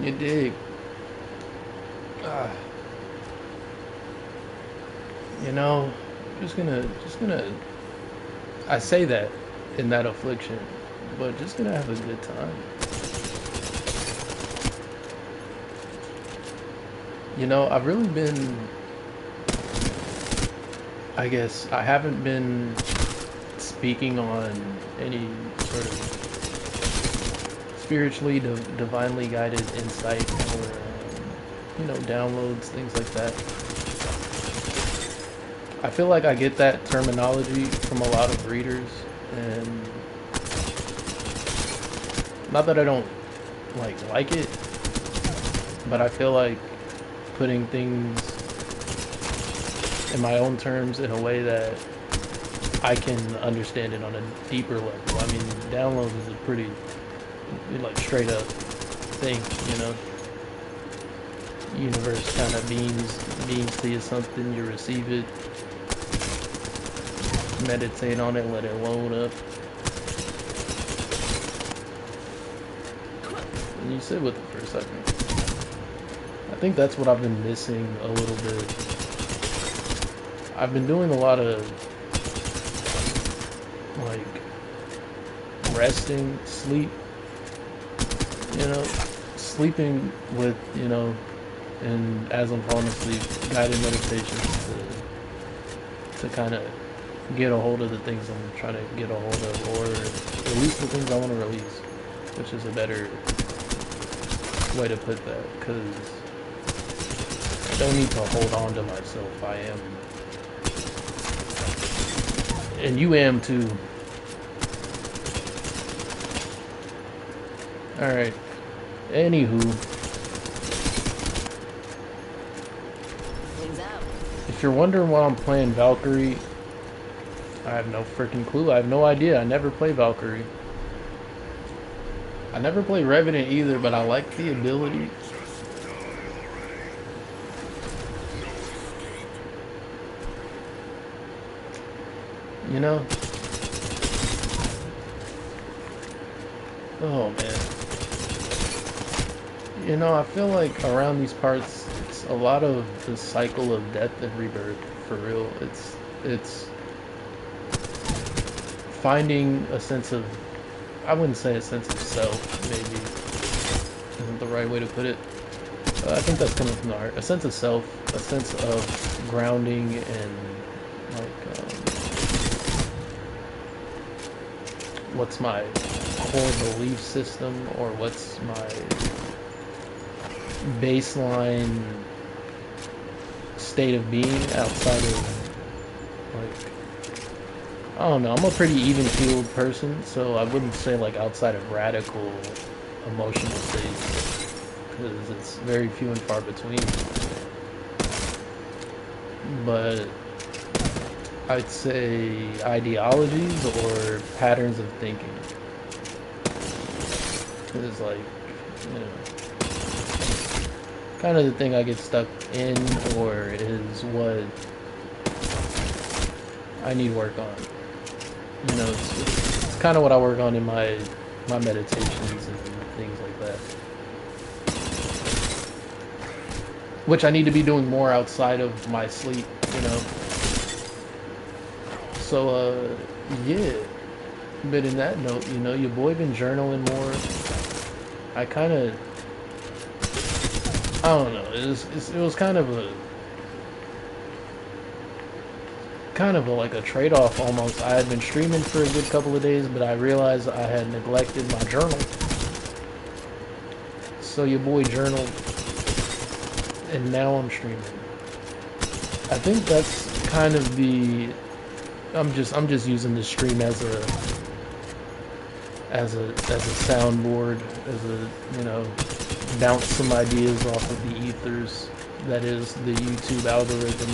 You dig? Uh, you know, just gonna. I say that in that affliction, but just gonna have a good time. I've really been. I guess I haven't been speaking on any sort of spiritually, divinely guided insight or, downloads, things like that. I feel like I get that terminology from a lot of readers, and not that I don't like it, but I feel like putting things in my own terms in a way that I can understand it on a deeper level. I mean, downloads is a pretty straight up thing, Universe kind of beams to you something, you receive it, meditate on it, let it load up, and you sit with it for a second. I think that's what I've been missing a little bit. I've been doing a lot of resting, sleep, sleeping with, and as I'm falling asleep, guided meditations to kind of get a hold of the things I'm trying to get a hold of, or release the things I want to release, which is a better way to put that, because I don't need to hold on to myself. I am, and you am too. Alright, anywho, if you're wondering why I'm playing Valkyrie, I have no freaking clue. I have no idea. I never play Valkyrie. I never play Revenant either, but I like the ability. Oh man. I feel like around these parts, it's a lot of the cycle of death and rebirth, for real. It's finding a sense of, I wouldn't say a sense of self, maybe isn't the right way to put it. I think that's coming from the heart. A sense of self, a sense of grounding, and what's my core belief system, or what's my baseline state of being outside of, I don't know, I'm a pretty even-keeled person, so I wouldn't say outside of radical emotional states, because it's very few and far between. But I'd say ideologies or patterns of thinking is kind of the thing I get stuck in, or is what I need work on. It's kind of what I work on in my meditations and things like that, which I need to be doing more outside of my sleep, So, yeah. But in that note, your boy been journaling more. I kind of, I don't know. It was kind of a like a trade-off almost. I had been streaming for a good couple of days, but I realized I had neglected my journal. So your boy journaled, and now I'm streaming. I think that's kind of the. I'm just using the stream as a soundboard, as a bounce some ideas off of the ethers that is the YouTube algorithm,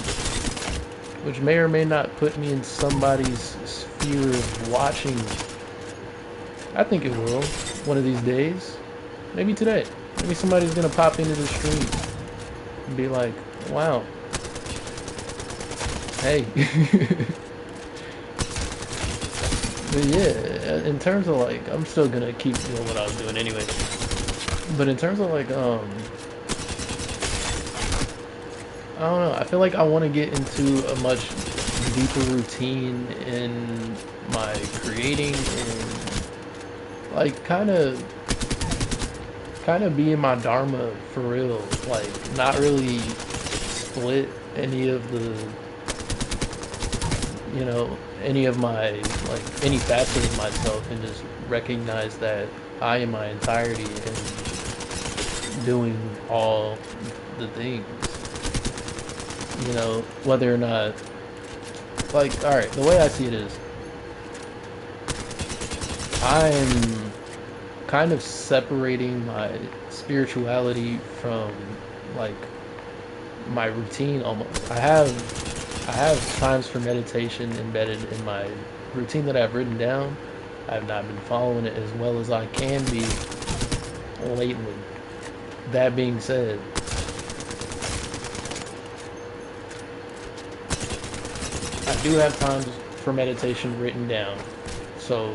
which may or may not put me in somebody's sphere of watching. I think it will one of these days. Maybe today. Maybe somebody's gonna pop into the stream and be like, wow, hey. But yeah, in terms of I'm still gonna keep doing what I was doing anyway. But in terms of like, I don't know. I feel like I want to get into a much deeper routine in my creating and like kind of be in my dharma for real. Like not really split any of the, any of my, like any facet of myself, and just recognize that I am my entirety and doing all the things. Whether or not, like, alright, the way I see it is, I'm kind of separating my spirituality from, like, my routine almost. I have times for meditation embedded in my routine that I've written down. I've not been following it as well as I can be lately. That being said, I do have times for meditation written down. So,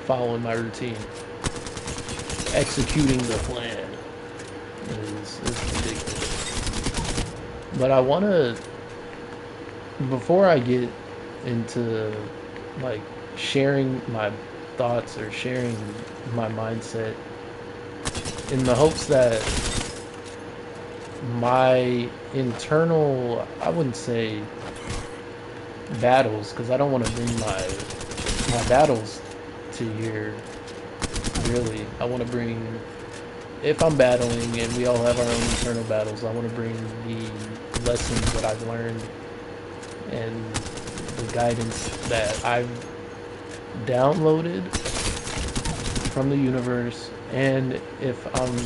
following my routine, executing the plan is ridiculous. But I want to, before I get into like sharing my thoughts or sharing my mindset, in the hopes that my internal, I wouldn't say battles, because I don't want to bring my battles to here, really. I want to bring, if I'm battling and we all have our own internal battles, I want to bring the lessons that I've learned and the guidance that I've downloaded from the universe, and if I'm,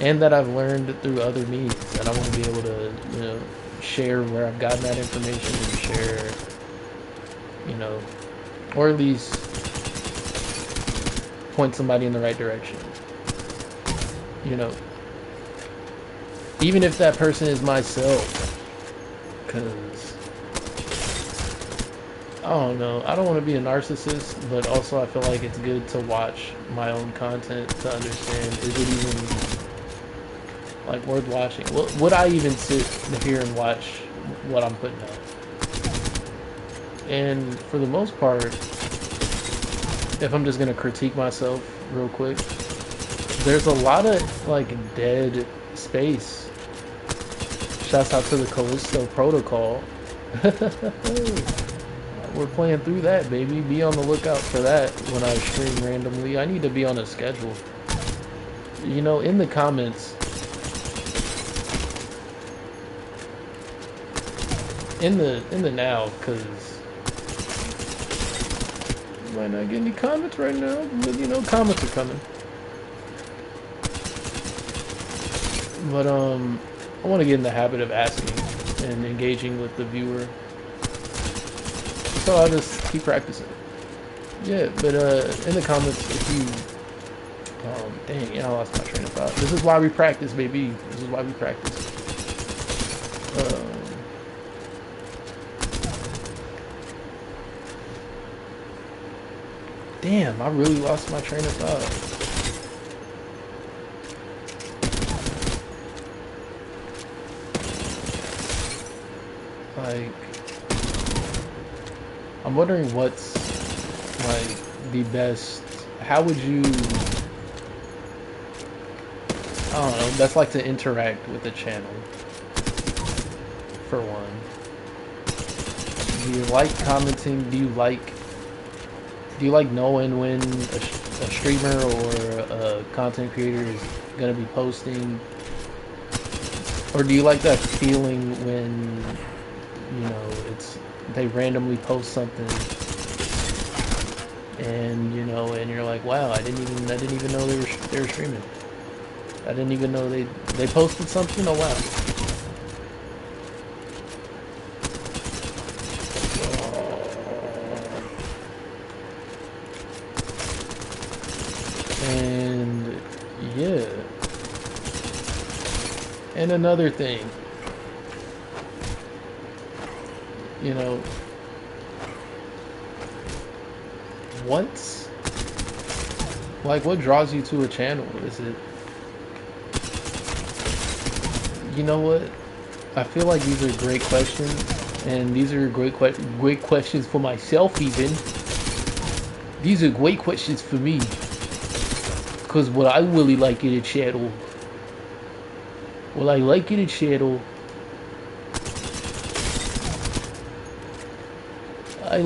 and that I've learned through other means, and I want to be able to, share where I've gotten that information and share, or at least point somebody in the right direction. Even if that person is myself, because I don't know, I don't want to be a narcissist, but also I feel like it's good to watch my own content to understand, is it even like worth watching? Would I even sit here and watch what I'm putting out? And for the most part, if I'm just gonna critique myself real quick, there's a lot of like dead space. Shouts out to the Callisto Protocol. We're playing through that, baby. Be on the lookout for that when I stream randomly. I need to be on a schedule. In the comments, in the now, because might not get any comments right now, but comments are coming. But I want to get in the habit of asking and engaging with the viewer, so I'll just keep practicing. Yeah, but in the comments, if you dang, I lost my train of thought. This is why we practice, baby. This is why we practice. Damn, I really lost my train of thought. Like, I'm wondering what's like the best, how would you, I don't know, that's like to interact with the channel, for one. Do you like commenting? Do you like knowing when a streamer or a content creator is going to be posting? Or do you like that feeling when, they randomly post something and, and you're like, wow, I didn't even know they were streaming. I didn't even know they posted something. Oh, wow. And yeah, and another thing, Like, what draws you to a channel? Is it, you know what? I feel like these are great questions, and these are great questions for myself even. These are great questions for me, because what I really like in a channel, what I like in a channel, I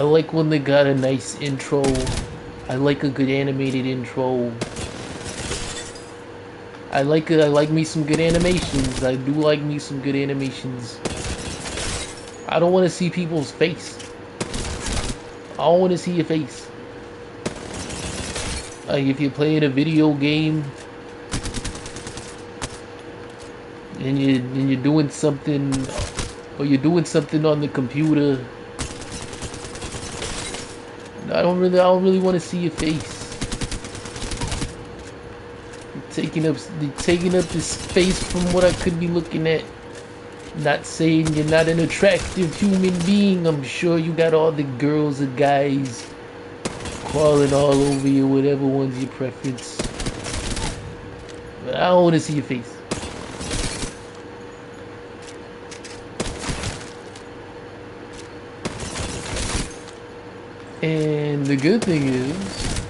like when they got a nice intro. I like a good animated intro. I like me some good animations. I do like me some good animations. I don't want to see people's face. I don't want to see your face. Like, if you're playing a video game and you're doing something, or you're doing something on the computer, I don't really want to see your face. You're taking up this space from what I could be looking at. Not saying you're not an attractive human being. I'm sure you got all the girls and guys crawling all over you, whatever one's your preference. But I don't want to see your face. And the good thing is,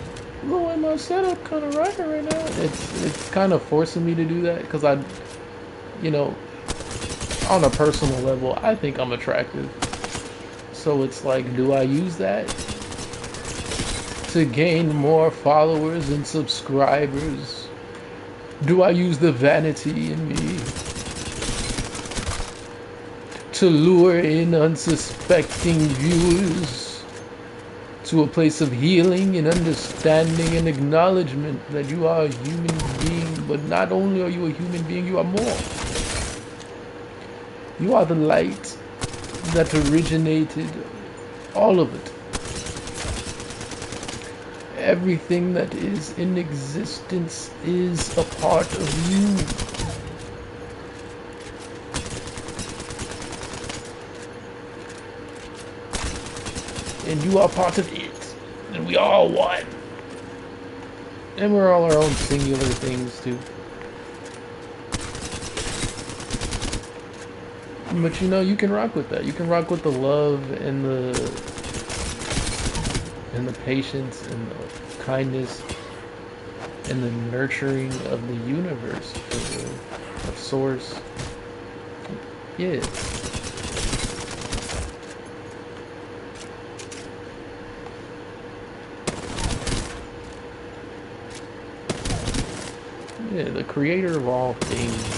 look at my setup kind of rocking right now. It's kind of forcing me to do that because you know, on a personal level, I think I'm attractive. So it's like, do I use that to gain more followers and subscribers? Do I use the vanity in me to lure in unsuspecting viewers to a place of healing and understanding and acknowledgement that you are a human being? But not only are you a human being, you are more. You are the light that originated all of it. Everything that is in existence is a part of you. And you are part of it. And we are all one. And we're all our own singular things too. But you know, you can rock with that. You can rock with the love and the patience and the kindness and the nurturing of the universe, of source. Yeah. Yeah, the creator of all things.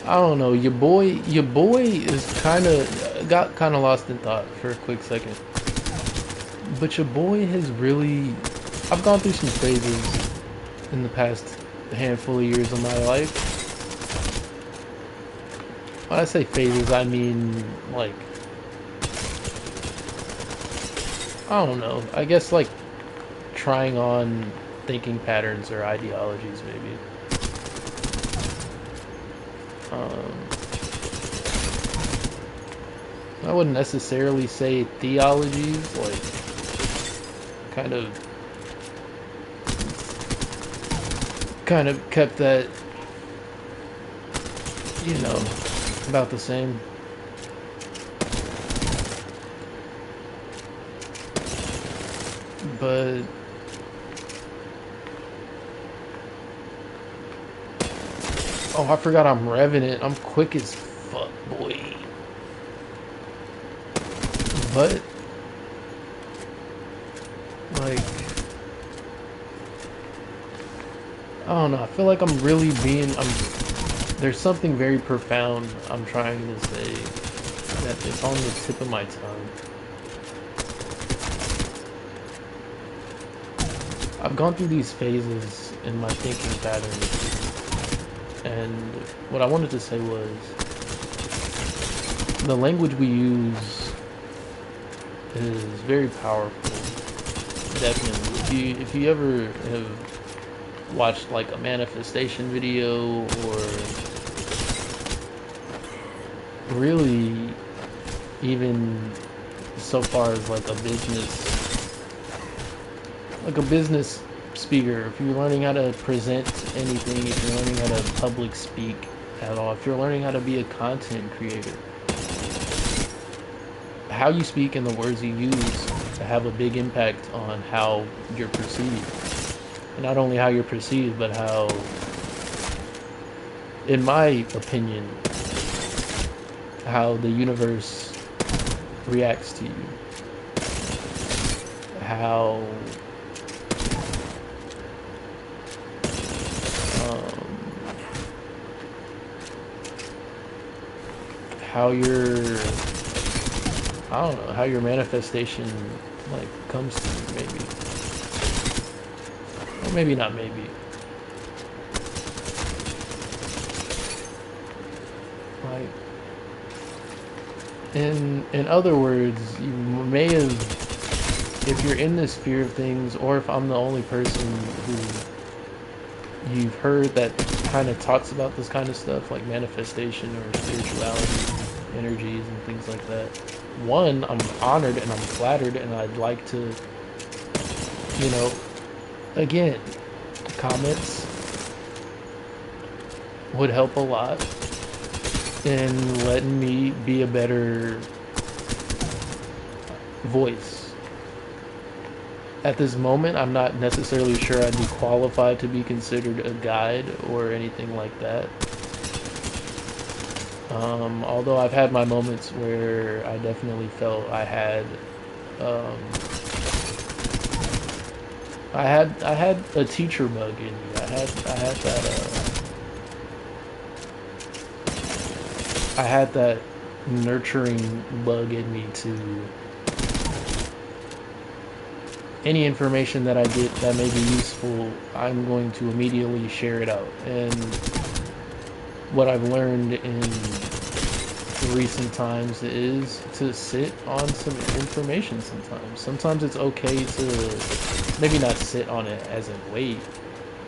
I don't know. Your boy is got kind of lost in thought for a quick second. But your boy has really, I've gone through some phases in the past handful of years of my life. When I say phases, I mean, like, I don't know. I guess, like, trying on thinking patterns or ideologies, maybe. I wouldn't necessarily say theologies, like, kind of kept that, you know, about the same. But oh, I forgot I'm Revenant. I'm quick as fuck, boy. But like, I don't know. I feel like I'm really being. There's something very profound I'm trying to say that it's on the tip of my tongue. I've gone through these phases in my thinking patterns, and what I wanted to say was the language we use is very powerful. definitely. If you ever have watched like a manifestation video, or really even so far as like a business speaker, if you're learning how to present anything, if you're learning how to public speak at all, if you're learning how to be a content creator, how you speak and the words you use have a big impact on how you're perceived. And not only how you're perceived, but how, in my opinion, how the universe reacts to you. How how your, I don't know, how your manifestation like comes to you, maybe. Or maybe not, maybe. Like, in other words, you may have, if you're in this fear of things, or if I'm the only person who you've heard that kind of talks about this kind of stuff, like manifestation or spirituality, energies and things like that. One, I'm honored and I'm flattered, and I'd like to, you know, again, comments would help a lot in letting me be a better voice. At this moment, I'm not necessarily sure I'd be qualified to be considered a guide or anything like that. Although I've had my moments where I definitely felt I had a teacher bug in me. I had that nurturing bug in me to, any information that I get that may be useful, I'm going to immediately share it out. And what I've learned in recent times is to sit on some information sometimes. Sometimes it's okay to maybe not sit on it as in wait,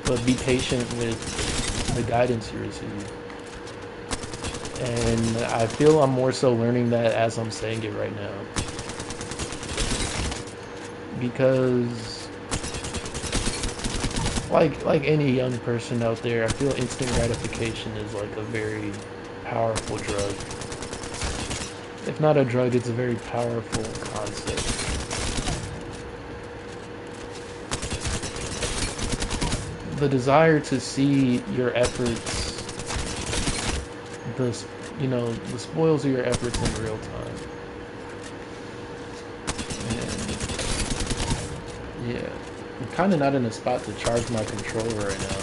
but be patient with the guidance you receive. And I feel I'm more so learning that as I'm saying it right now. Because like any young person out there, I feel instant gratification is like a very powerful drug. If not a drug, it's a very powerful concept. The desire to see your efforts, the spoils of your efforts in real time. And yeah, I'm kind of not in a spot to charge my controller right now.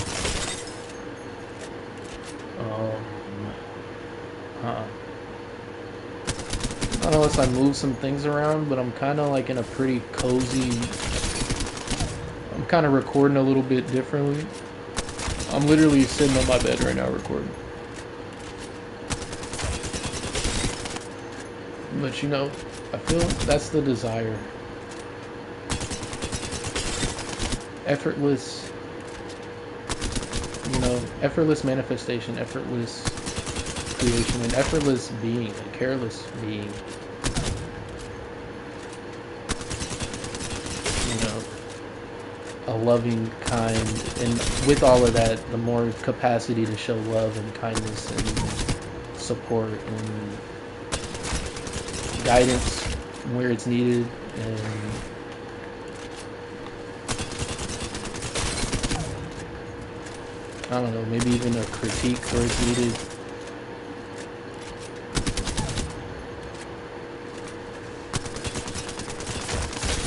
Not unless I move some things around, but I'm kind of like in a pretty cozy, I'm kind of recording a little bit differently. I'm literally sitting on my bed right now recording. But you know, I feel that's the desire. Effortless, effortless manifestation, effortless creation, and effortless being, a careless being. A loving, kind, and with all of that, the more capacity to show love and kindness and support and guidance where it's needed, and I don't know, maybe even a critique where it's needed.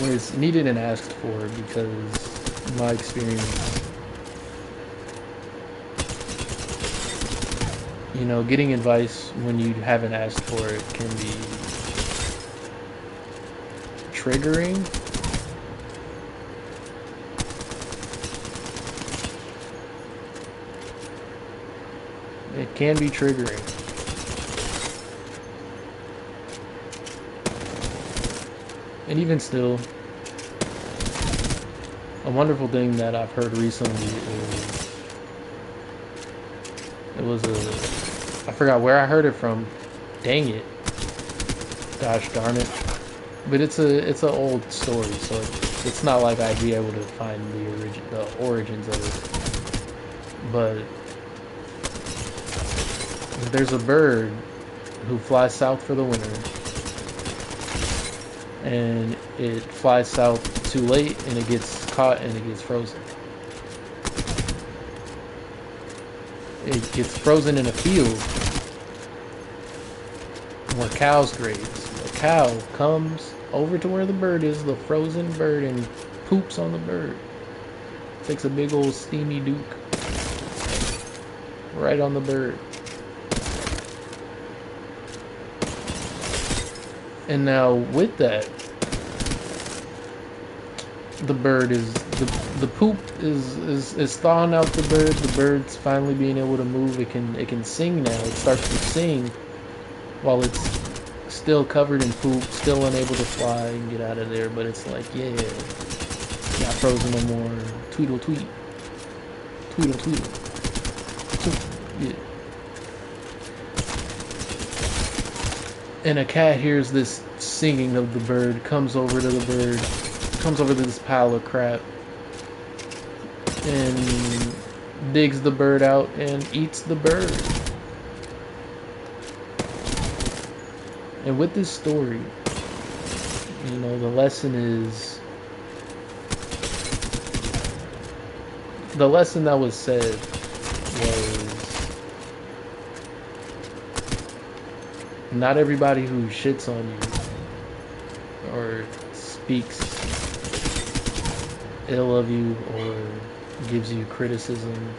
Where it's needed and asked for, because my experience, getting advice when you haven't asked for it can be triggering. It can be triggering. And even still, A wonderful thing that I've heard recently is it was a I forgot where I heard it from. Dang it. Gosh darn it. But it's an old story, so it's not like I'd be able to find the origins of it. But there's a bird who flies south for the winter, and it flies south too late, and it gets caught and it gets frozen. It gets frozen in a field where cows graze. A cow comes over to where the bird is, the frozen bird, and poops on the bird. Takes a big old steamy duke right on the bird. And now with that, the bird is the poop is thawing out the bird. The bird's finally being able to move. It can sing now. It starts to sing while it's still covered in poop, still unable to fly and get out of there. But it's like, yeah, not frozen no more. Tweedle tweet, tweedle tweedle. Yeah. And a cat hears this singing of the bird, comes over to the bird, comes over to this pile of crap, and digs the bird out and eats the bird. And with this story, you know, the lesson that was said was, not everybody who shits on you or speaks ill of you or gives you criticism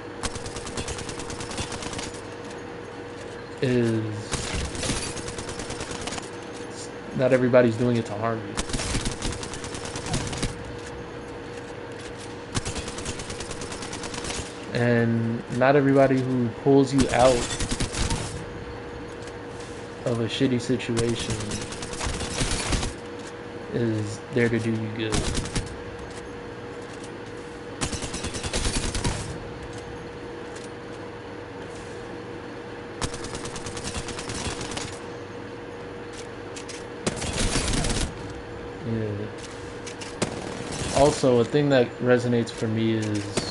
not everybody's doing it to harm you. And not everybody who pulls you out of a shitty situation is there to do you good. Yeah. Also, a thing that resonates for me is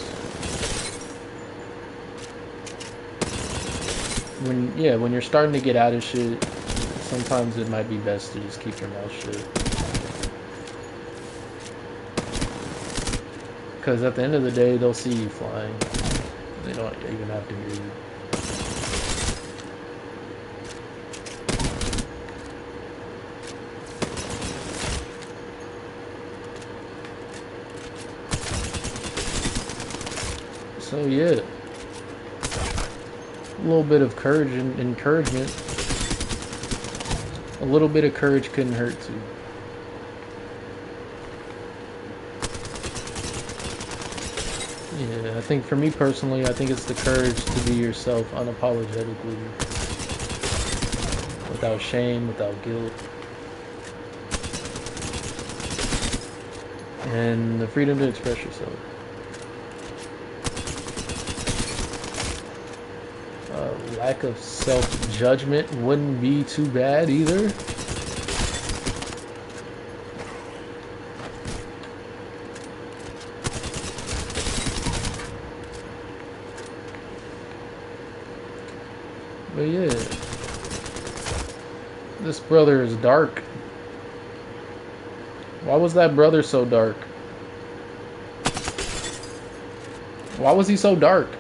when you're starting to get out of shit, sometimes it might be best to just keep your mouth shut. Because at the end of the day, they'll see you flying. They don't even have to hear you. So yeah, a little bit of courage and encouragement. A little bit of courage couldn't hurt too. Yeah, I think for me personally, I think it's the courage to be yourself unapologetically, without shame, without guilt, and the freedom to express yourself. Lack of self-judgment wouldn't be too bad either. But yeah, this brother is dark. Why was that brother so dark? Why was he so dark?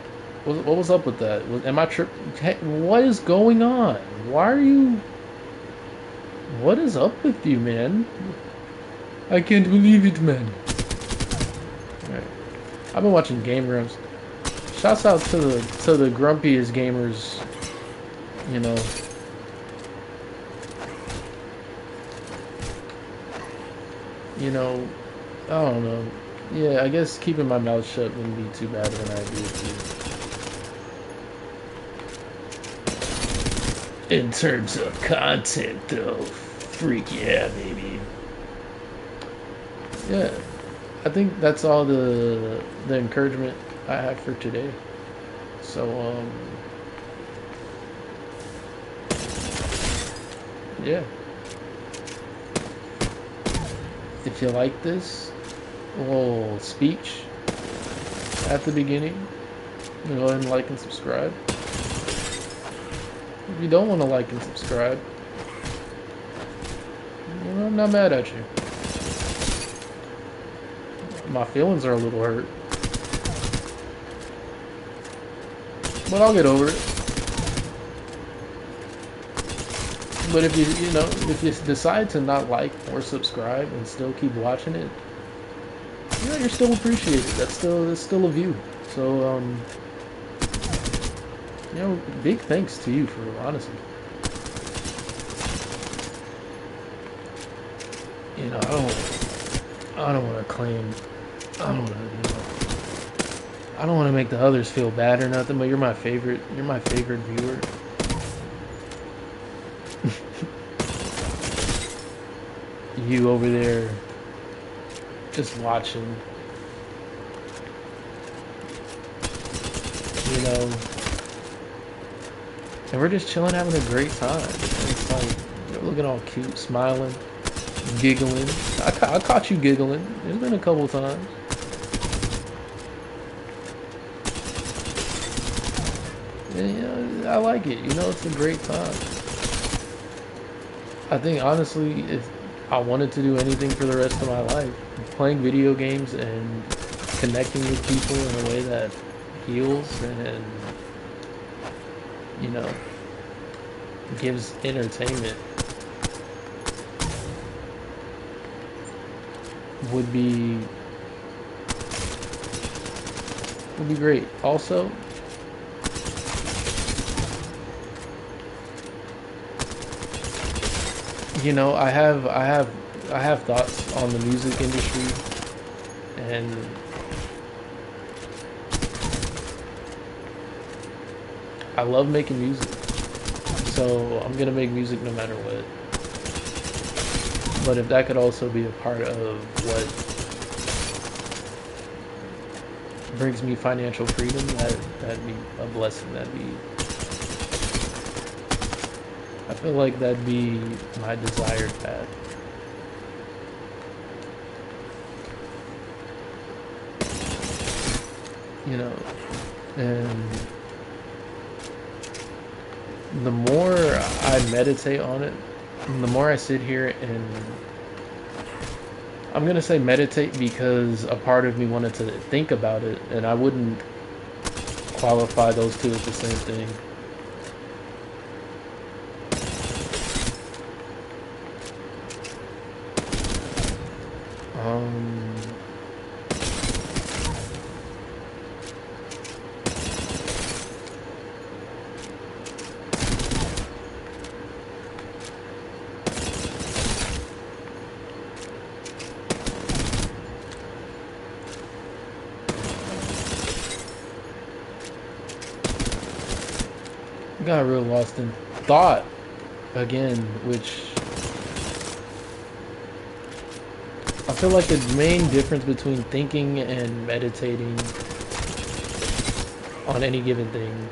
What was up with that? Am I tripping? What is going on? Why are you... What is up with you, man? I can't believe it, man. Alright. I've been watching Game Grumps. Shouts out to the grumpiest gamers, you know. You know, I don't know. Yeah, I guess keeping my mouth shut wouldn't be too bad of an idea too. In terms of content, though, freak yeah, baby. Yeah, I think that's all the encouragement I have for today. So yeah, if you like this little speech at the beginning, go ahead and like and subscribe. If you don't want to like and subscribe, I'm not mad at you. My feelings are a little hurt, but I'll get over it. But if if you decide to not like or subscribe and still keep watching it, you're still appreciated. That's still a view. So big thanks to you for honesty. I don't want to claim. I don't want to make the others feel bad or nothing. But you're my favorite. You're my favorite viewer. You over there, just watching. And we're just chilling, having a great time. And it's like you're looking all cute, smiling, giggling. I caught you giggling. There's been a couple times. And, I like it. It's a great time. I think honestly, if I wanted to do anything for the rest of my life, playing video games and connecting with people in a way that heals and gives entertainment would be great. Also, I have thoughts on the music industry, and I love making music, so I'm gonna make music no matter what. But if that could also be a part of what brings me financial freedom, that'd be a blessing. I feel like that'd be my desired path. And the more I meditate on it, the more I sit here and I'm gonna say meditate because a part of me wanted to think about it, and I wouldn't qualify those two as the same thing. Got real lost in thought again, which I feel like the main difference between thinking and meditating on any given thing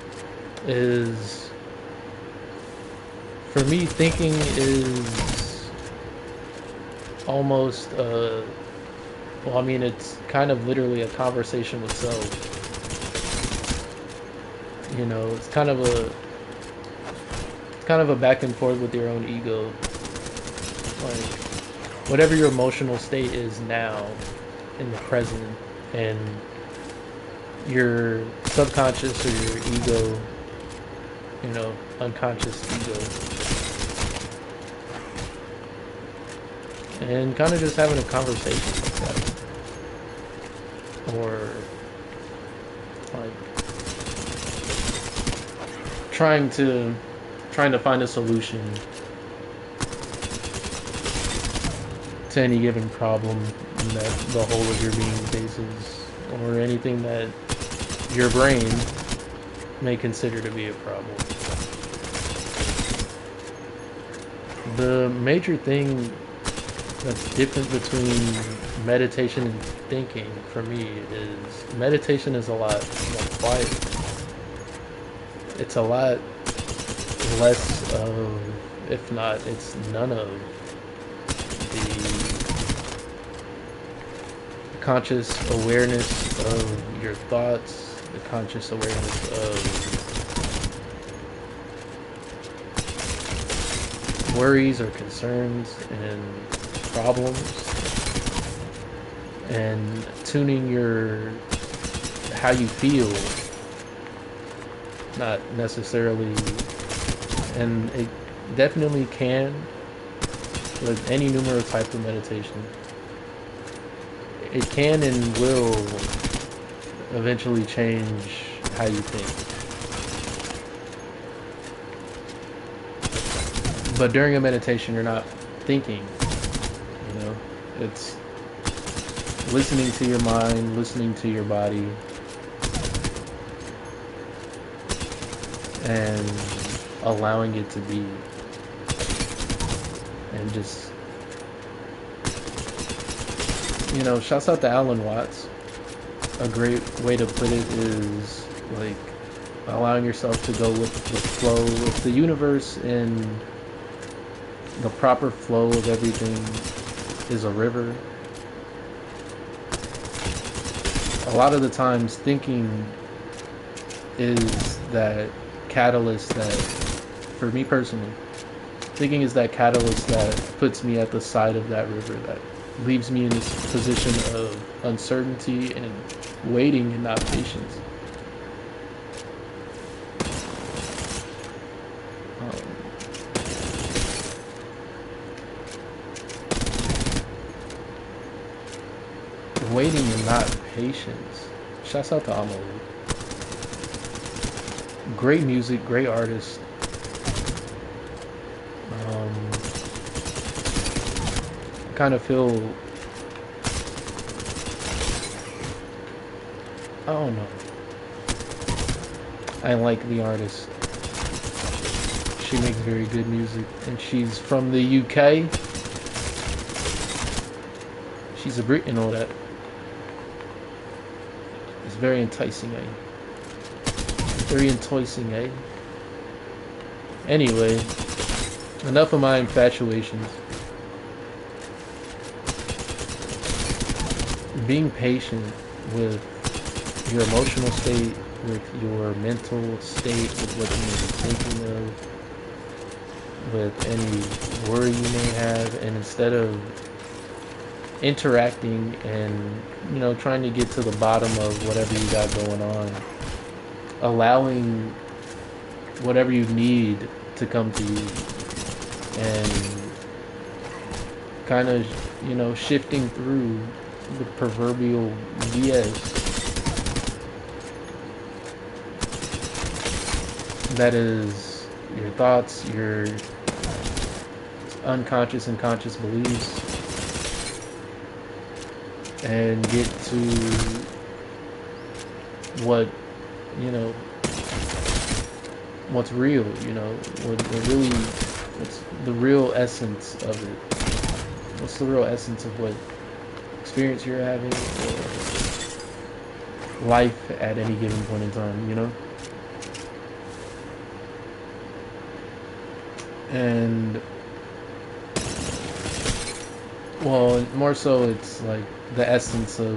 is, for me, thinking is almost it's kind of literally a conversation with self. It's kind of a back and forth with your own ego. Like, whatever your emotional state is now, in the present, and your subconscious or your ego, unconscious ego. And kind of just having a conversation with that. Or, like, trying to find a solution to any given problem that the whole of your being faces, or anything that your brain may consider to be a problem. The major thing that's different between meditation and thinking for me is meditation is a lot more quiet. It's a lot less of, if not, it's none of the conscious awareness of your thoughts, the conscious awareness of worries or concerns and problems, and tuning your how you feel, not necessarily, and it definitely can with any numerous type of meditation. It can and will eventually change how you think. But during a meditation, you're not thinking, you know? It's listening to your mind, listening to your body, and allowing it to be. And just, you know, shouts out to Alan Watts. A great way to put it is like allowing yourself to go with the flow. If the universe and the proper flow of everything is a river, a lot of the times thinking is that catalyst that, for me personally, thinking is that catalyst that puts me at the side of that river, that leaves me in this position of uncertainty and waiting and not patience. Waiting and not patience. Shouts out to Amelie. Great music, great artist. Kind of feel, I don't know, I like the artist. She makes very good music, and she's from the UK. She's a Brit and all that. It's very enticing, eh? Very enticing, eh? Anyway, enough of my infatuations. Being patient with your emotional state, with your mental state, with what you may be thinking of, with any worry you may have, and instead of interacting and, you know, trying to get to the bottom of whatever you got going on, allowing whatever you need to come to you, and kind of, you know, shifting through the proverbial BS that is your thoughts, your unconscious and conscious beliefs, and get to what, you know, what's real, you know, what's the real essence of it. What's the real essence of what experience you're having, or life at any given point in time, you know? And, well, more so it's like the essence of,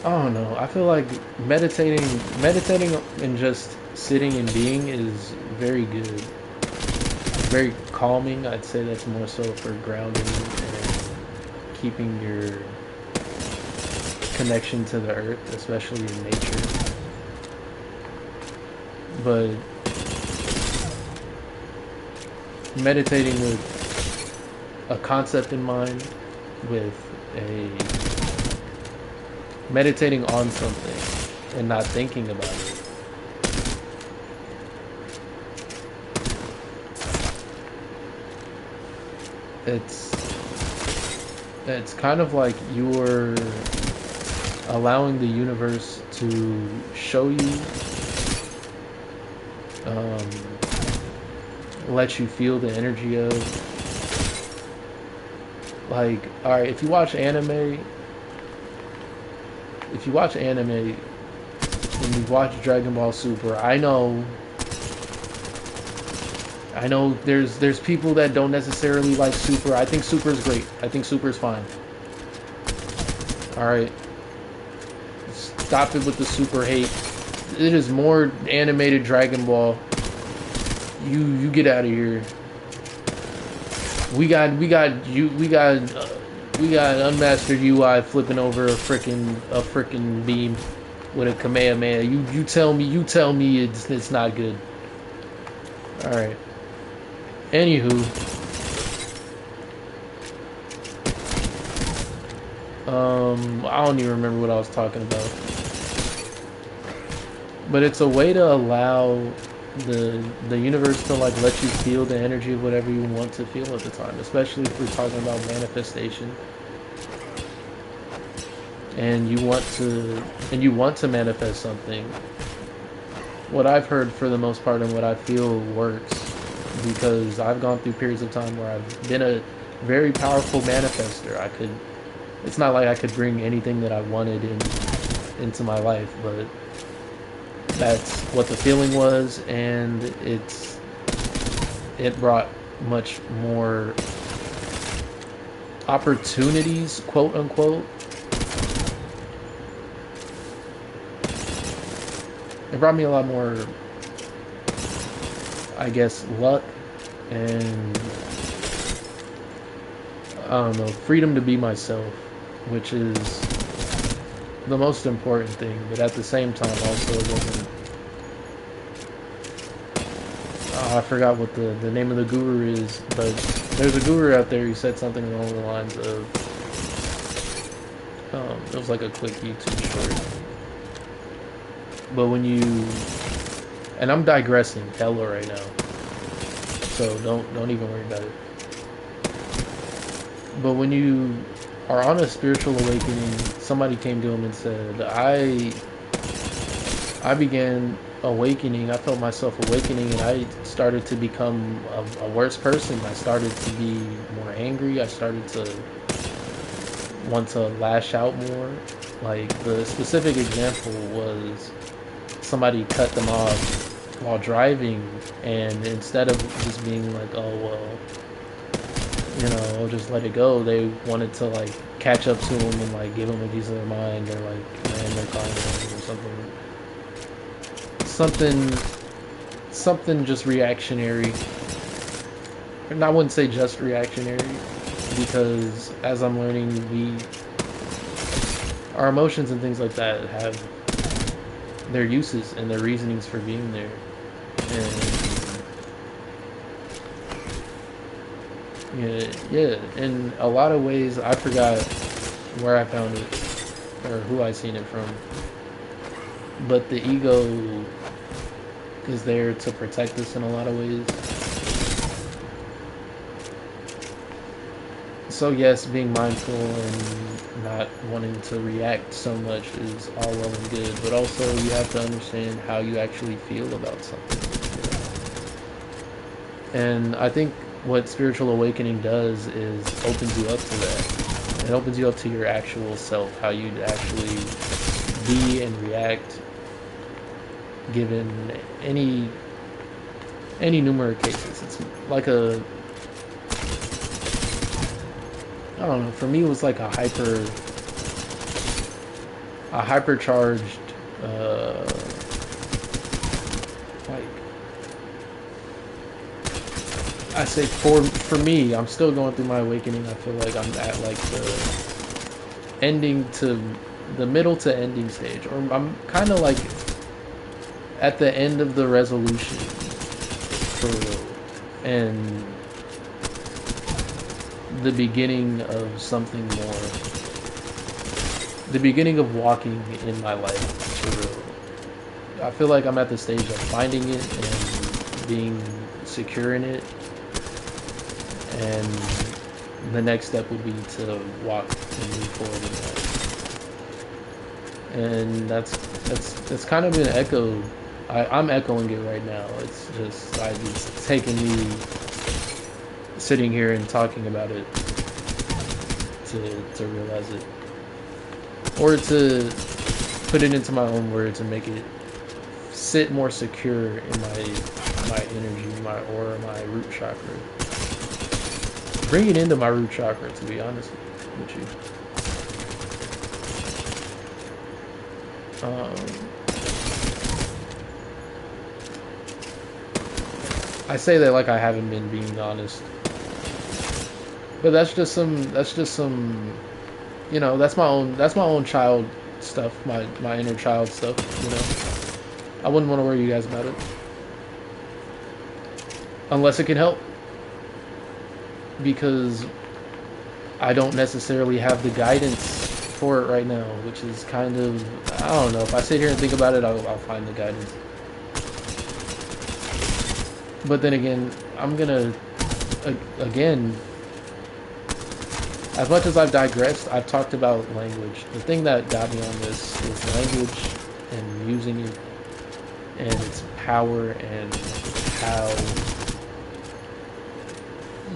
I don't know, I feel like meditating and just sitting and being is very good. Very calming. I'd say that's more so for grounding and keeping your connection to the earth, especially in nature. But meditating with a concept in mind, meditating on something and not thinking about it, it's kind of like you're allowing the universe to show you, let you feel the energy of, Like, alright, if you watch anime and you watch Dragon Ball Super, I know there's people that don't necessarily like Super. I think Super is great. I think Super is fine. Alright. Stop it with the Super hate. It is more animated Dragon Ball. You get out of here. We got unmastered UI flipping over a frickin' beam with a Kamehameha. You tell me it's not good. All right. Anywho, I don't even remember what I was talking about. But it's a way to allow the universe to like let you feel the energy of whatever you want to feel at the time, especially if we're talking about manifestation. And you want to manifest something. What I've heard for the most part and what I feel works, because I've gone through periods of time where I've been a very powerful manifester. It's not like I could bring anything that I wanted into my life, but that's what the feeling was, and it brought much more opportunities, quote unquote. It brought me a lot more, I guess, luck and, I don't know, freedom to be myself, which is the most important thing. But at the same time, also, it wasn't. I forgot what the name of the guru is, but there's a guru out there who said something along the lines of, it was like a quick YouTube short. But when you, and I'm digressing hella right now, so don't even worry about it. But when you are on a spiritual awakening, somebody came to him and said, I began awakening. I felt myself awakening, and I started to become a worse person. I started to be more angry. I started to want to lash out more. Like, the specific example was somebody cut them off while driving, and instead of just being like, oh well, you know, I'll just let it go, they wanted to like catch up to him and like give him a piece of their mind, or like land their car or something just reactionary. And I wouldn't say just reactionary, because as I'm learning, our emotions and things like that have their uses and their reasonings for being there. And yeah, in a lot of ways, I forgot where I found it or who I seen it from, but the ego is there to protect us in a lot of ways. So yes, being mindful and not wanting to react so much is all well and good, but also you have to understand how you actually feel about something. And I think what spiritual awakening does is opens you up to that. It opens you up to your actual self, how you'd actually be and react given any numerous cases. It's like I don't know, for me it was like a hypercharged like, I say for me, I'm still going through my awakening. I feel like I'm at like the middle to ending stage, or I'm kind of like at the end of the resolution for real, and the beginning of something more. The beginning of walking in my life for real. I feel like I'm at the stage of finding it and being secure in it. And the next step would be to walk and move forward in that. And that's kind of been echoed. I'm echoing it right now. It's just it's taking me sitting here and talking about it to realize it, or to put it into my own words and make it sit more secure in my energy, my aura, my root chakra. Bring it into my root chakra, to be honest with you. I say that like I haven't been being honest, but that's just some, you know, that's my own child stuff, my inner child stuff, you know. I wouldn't want to worry you guys about it unless it can help, because I don't necessarily have the guidance for it right now, which is kind of, I don't know, if I sit here and think about it, I'll find the guidance. But then again, I'm gonna, again, as much as I've digressed, I've talked about language. The thing that got me on this is language and using it and its power and how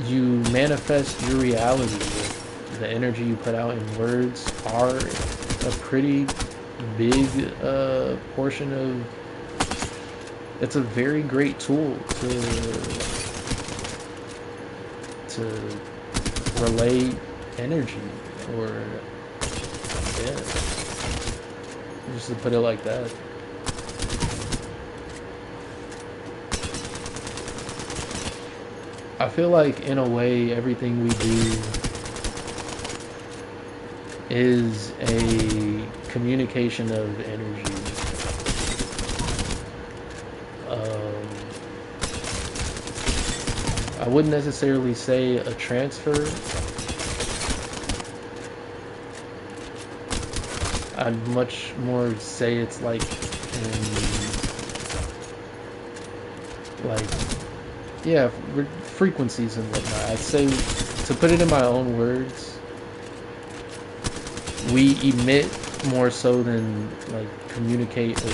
you manifest your reality with the energy you put out in words are a pretty big portion of. It's a very great tool to relay energy, or yeah, just to put it like that. I feel like in a way everything we do is a communication of energy. I wouldn't necessarily say a transfer. I'd much more say it's like yeah, frequencies and whatnot. I'd say, to put it in my own words, we emit more so than like communicate or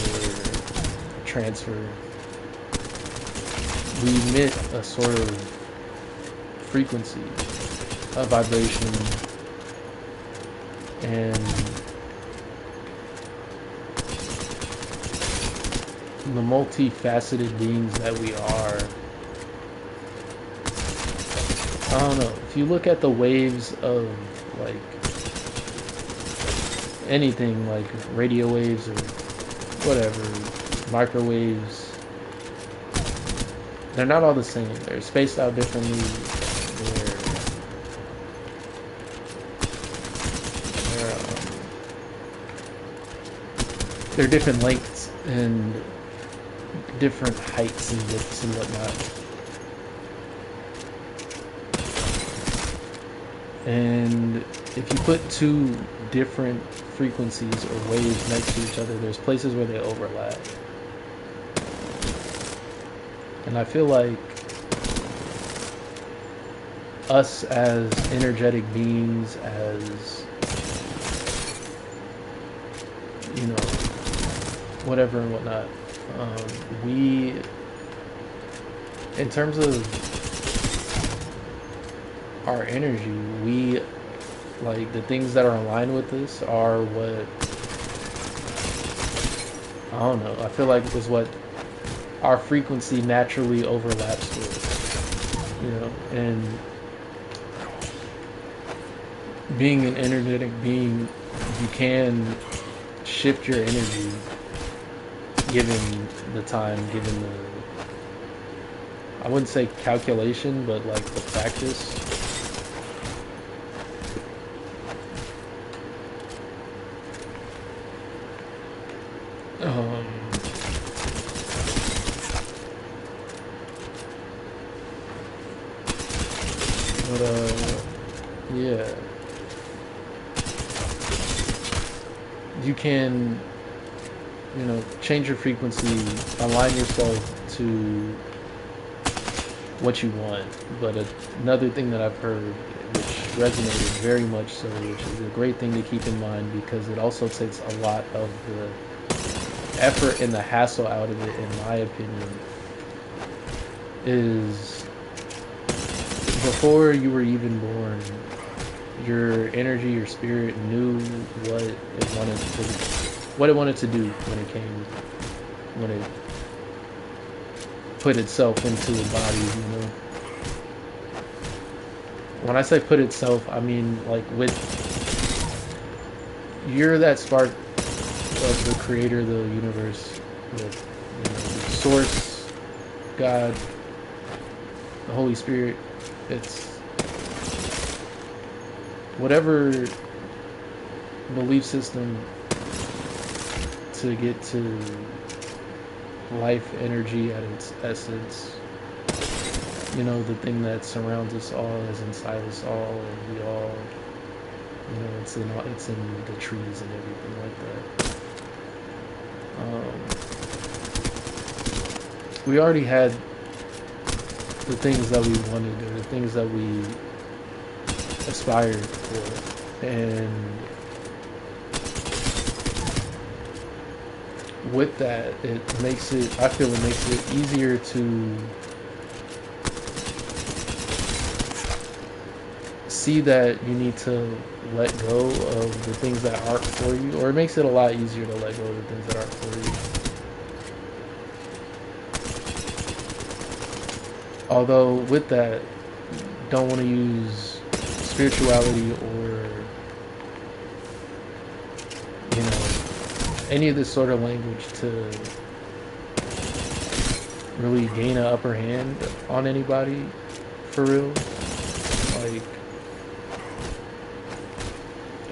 transfer. We emit a sort of frequency, a vibration, and the multifaceted beings that we are. I don't know, if you look at the waves of like anything, like radio waves or whatever, microwaves, they're not all the same. They're spaced out differently. They're different lengths and different heights and widths and whatnot. And if you put two different frequencies or waves next to each other, there's places where they overlap. And I feel like us as energetic beings, as, you know, whatever and whatnot, we, in terms of our energy, we, like, the things that are aligned with this are what, I don't know, I feel like is what our frequency naturally overlaps with, you know. And being an energetic being, you can shift your energy given the time, given the, I wouldn't say calculation, but like the practice. Yeah, you can, you know, change your frequency, align yourself to what you want. But another thing that I've heard, which resonated very much so, which is a great thing to keep in mind, because it also takes a lot of the effort and the hassle out of it, in my opinion, is before you were even born, your energy, your spirit knew what it wanted to do when it put itself into the body, you know. When I say put itself, I mean like you're that spark of the creator of the universe, with, you know, the source, God, the Holy Spirit. It's whatever belief system to get to life energy at its essence. You know, the thing that surrounds us all is inside us all, and we all, you know, it's in the trees and everything like that. We already had the things that we wanted, or the things that we aspired for, and with that, I feel it makes it easier to see that you need to let go of the things that aren't for you, or it makes it a lot easier to let go of the things that aren't for you. Although with that, don't want to use spirituality or, you know, any of this sort of language to really gain an upper hand on anybody, for real. Like,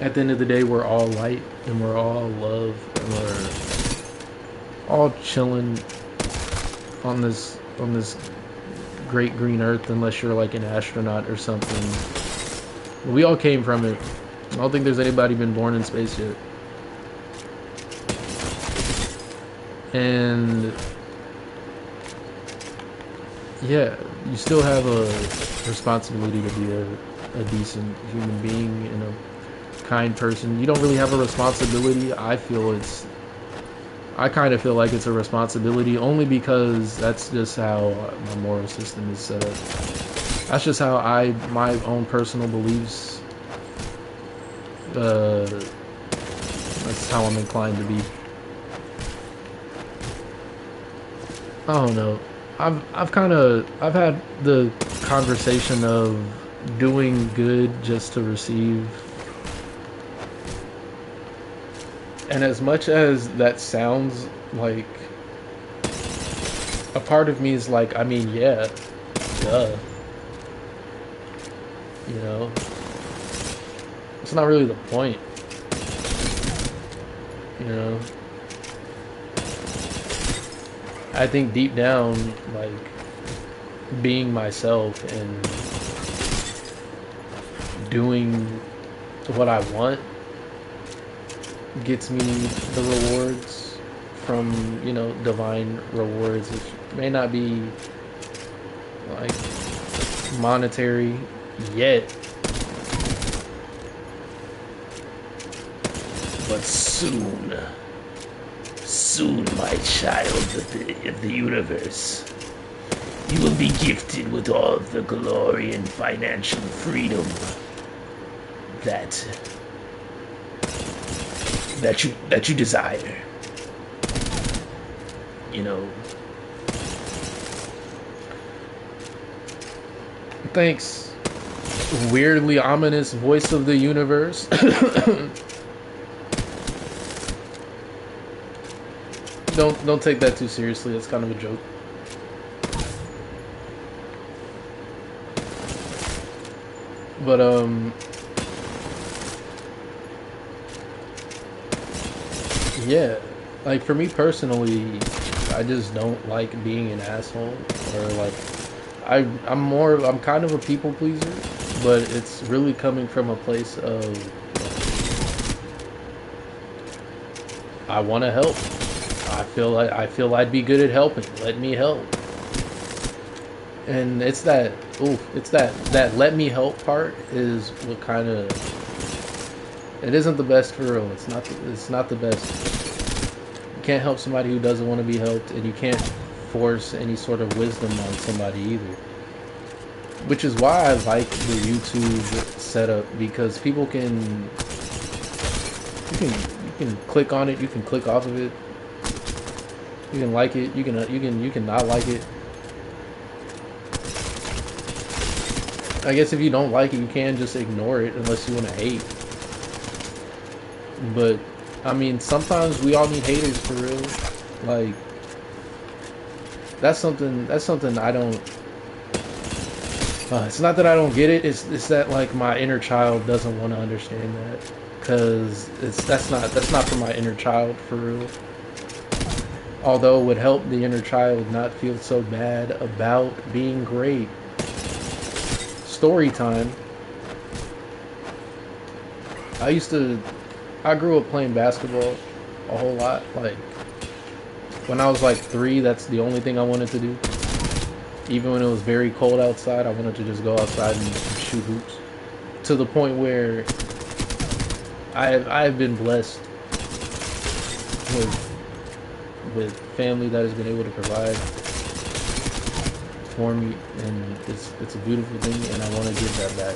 at the end of the day, we're all light, and we're all love, and we're all chilling on this great green earth, unless you're like an astronaut or something. We all came from it. I don't think there's anybody been born in space yet. And yeah, you still have a responsibility to be a decent human being and a kind person. You don't really have a responsibility. I kind of feel like it's a responsibility, only because that's just how my moral system is set up. That's just how my own personal beliefs, that's how I'm inclined to be. I don't know. I've had the conversation of doing good just to receive. And as much as that sounds like, a part of me is like, I mean, yeah, duh. You know? It's not really the point. You know? I think deep down, like, being myself and doing what I want gets me the rewards from, you know, divine rewards, which may not be like monetary yet, but soon, my child of the universe, you will be gifted with all the glory and financial freedom that you desire. You know. Thanks, weirdly ominous voice of the universe. Don't take that too seriously. It's kind of a joke. But yeah, like for me personally, I just don't like being an asshole, or like I'm kind of a people pleaser, but it's really coming from a place of I want to help. I feel I'd be good at helping. Let me help. And it's that let me help part is what kind of, it isn't the best for real. It's not the best. You can't help somebody who doesn't want to be helped, and you can't force any sort of wisdom on somebody either. which is why I like the YouTube setup, because people can you can click on it, you can click off of it, you can like it, you can not like it. I guess if you don't like it, you can just ignore it unless you want to hate. But I mean, sometimes we all need haters for real. Like that's something I don't. It's not that I don't get it. It's that like my inner child doesn't want to understand that, because that's not for my inner child for real. Although it would help the inner child not feel so bad about being great. Story time. I grew up playing basketball a whole lot. Like when I was like 3, that's the only thing I wanted to do. Even when it was very cold outside, I wanted to just go outside and shoot hoops. To the point where I've been blessed with family that has been able to provide for me, and it's a beautiful thing, and I want to give that back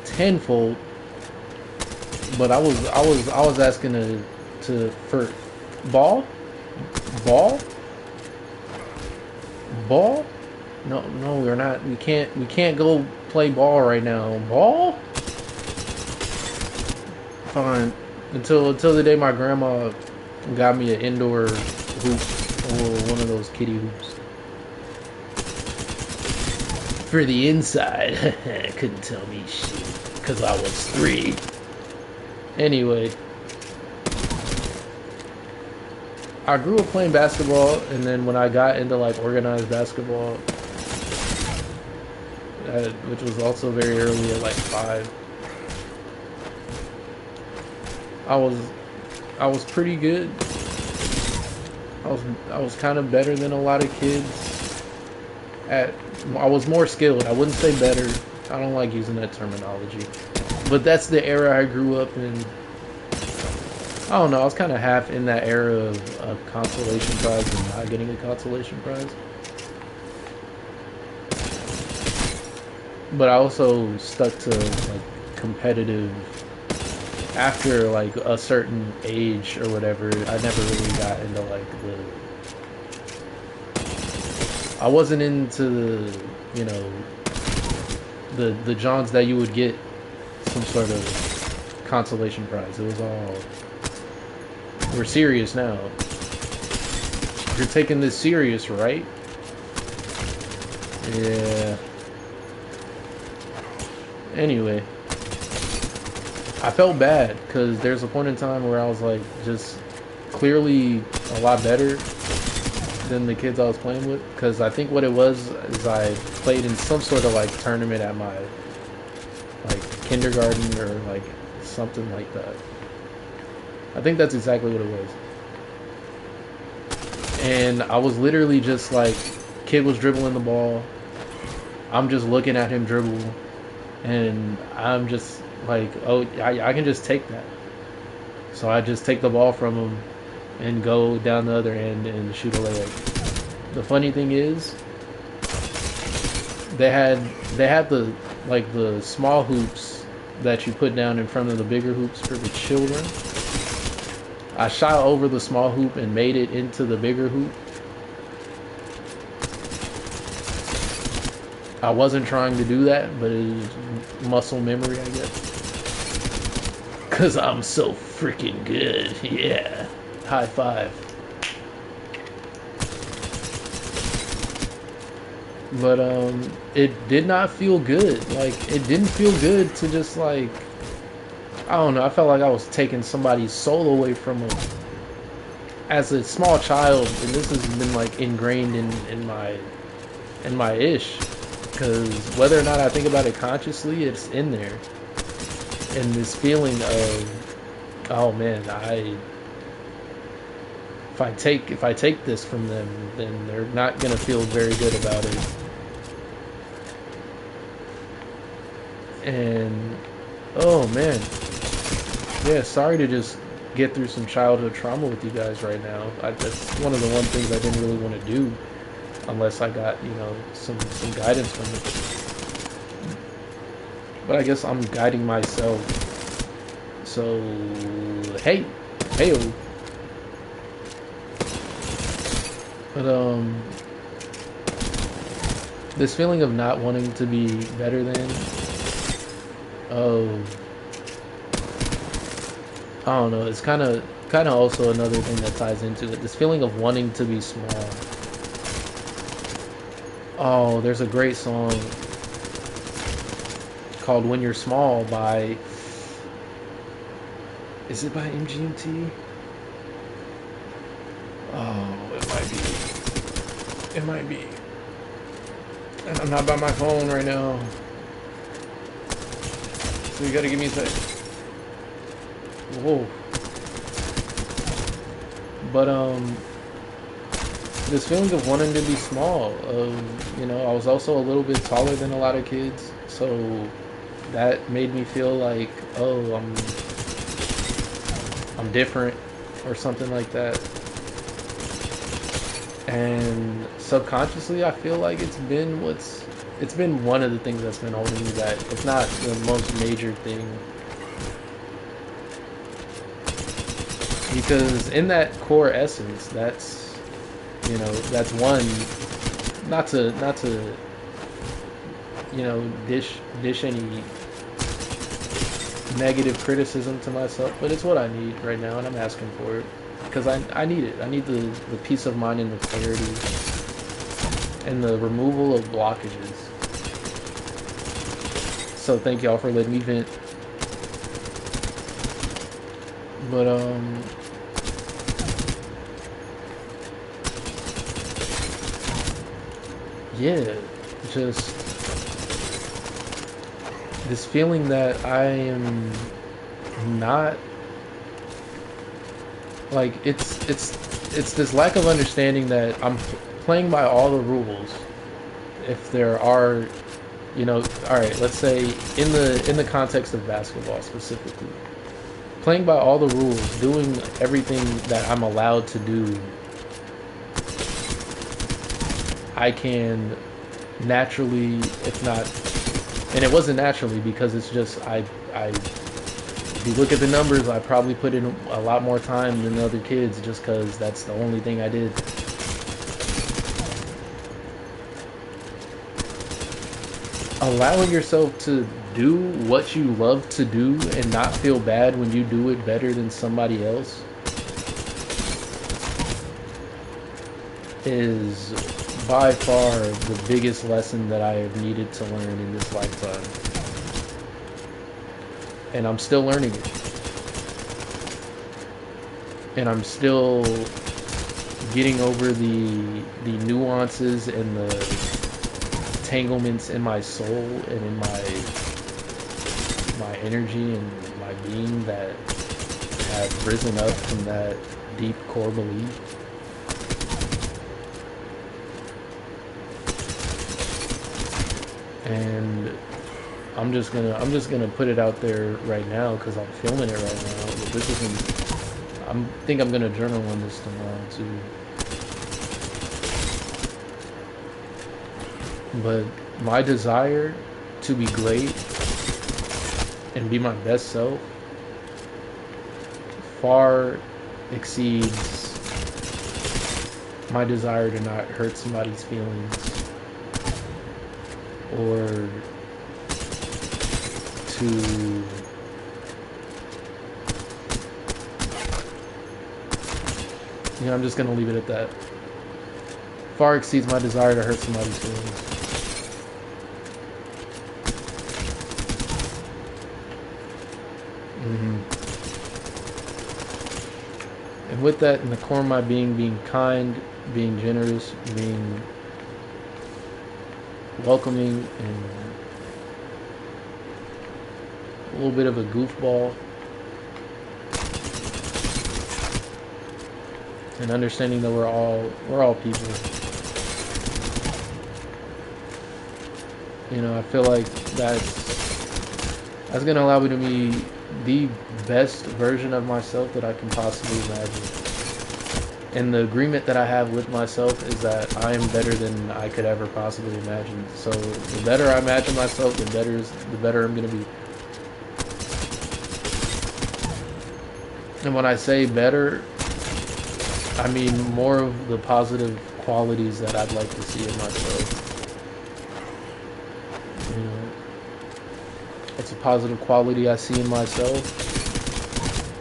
tenfold. But I was asking for ball. No, we're not. We can't go play ball right now. Ball? Fine. Until the day my grandma got me an indoor hoop, or one of those kiddie hoops. For the inside. Couldn't tell me shit, because I was 3. Anyway, I grew up playing basketball, and then when I got into like organized basketball, which was also very early at like 5, I was pretty good. I was kind of better than a lot of kids. I was more skilled. I wouldn't say better. I don't like using that terminology. But that's the era I grew up in. I don't know, I was kind of half in that era of a consolation prize and not getting a consolation prize. But I also stuck to like competitive after like a certain age or whatever. I never really got into like I wasn't into the Johns that you would get some sort of consolation prize. It was all, we're serious now. You're taking this serious, right? Yeah. Anyway, I felt bad because there's a point in time where I was like just clearly a lot better than the kids I was playing with. Because I think what it was is I played in some sort of like tournament at my like kindergarten or like something like that. I think that's exactly what it was. And I was literally just like, kid was dribbling the ball. I'm just looking at him dribble. And I'm just like, oh, I can just take that. So I just take the ball from him and go down the other end and shoot a layup. The funny thing is, they had the small hoops that you put down in front of the bigger hoops for the children. I shot over the small hoop and made it into the bigger hoop. I wasn't trying to do that, but it was muscle memory, I guess. Cause I'm so freaking good. Yeah. High five. But it did not feel good. Like, it didn't feel good to just like, I don't know, I felt like I was taking somebody's soul away from them. As a small child, and this has been like ingrained in my ish. Because whether or not I think about it consciously, it's in there. And this feeling of, oh man, if I take this from them, then they're not gonna feel very good about it. And oh man, yeah, sorry to just get through some childhood trauma with you guys right now. That's one of the one things I didn't really want to do. unless I got, you know, some guidance from it. But I guess I'm guiding myself. So, hey, hey, but this feeling of not wanting to be better than, oh, I don't know. It's kind of also another thing that ties into it. This feeling of wanting to be small. Oh, there's a great song called "When You're Small" by. Is it by MGMT? Oh, it might be. It might be. And I'm not by my phone right now. So you gotta give me a sec. Whoa. But this feeling of wanting to be small, you know, I was also a little bit taller than a lot of kids, so that made me feel like, oh, I'm different or something like that. And subconsciously I feel like it's been one of the things that's been holding me back. It's not the most major thing. Because in that core essence, that's, you know, that's one, not to you know, dish any negative criticism to myself, but it's what I need right now, and I'm asking for it because I need it. I need the peace of mind and the clarity and the removal of blockages. So thank y'all for letting me vent. But yeah, just this feeling that I am not, like, it's this lack of understanding that I'm playing by all the rules. If there are, you know, all right, let's say in the context of basketball specifically, playing by all the rules, doing everything that I'm allowed to do, I can naturally, if not, and it wasn't naturally because it's just if you look at the numbers, I probably put in a lot more time than the other kids just because that's the only thing I did. Allowing yourself to do what you love to do and not feel bad when you do it better than somebody else is by far the biggest lesson that I have needed to learn in this lifetime. And I'm still learning it. And I'm still getting over the nuances and the entanglements in my soul and in my energy and my being that have risen up from that deep core belief. And I'm just gonna put it out there right now because I'm filming it right now. But this isn't. I think I'm gonna journal on this tomorrow too. But my desire to be great and be my best self far exceeds my desire to not hurt somebody's feelings or to you know, I'm just gonna leave it at that. Far exceeds my desire to hurt somebody's feelings. And with that, in the core of my being kind, being generous, being welcoming, and a little bit of a goofball, and understanding that we're all people. You know, I feel like that's gonna allow me to be the best version of myself that I can possibly imagine. And the agreement that I have with myself is that I am better than I could ever possibly imagine. So the better I imagine myself, the better I'm gonna be. And when I say better, I mean more of the positive qualities that I'd like to see in myself. You know, what's a positive quality I see in myself?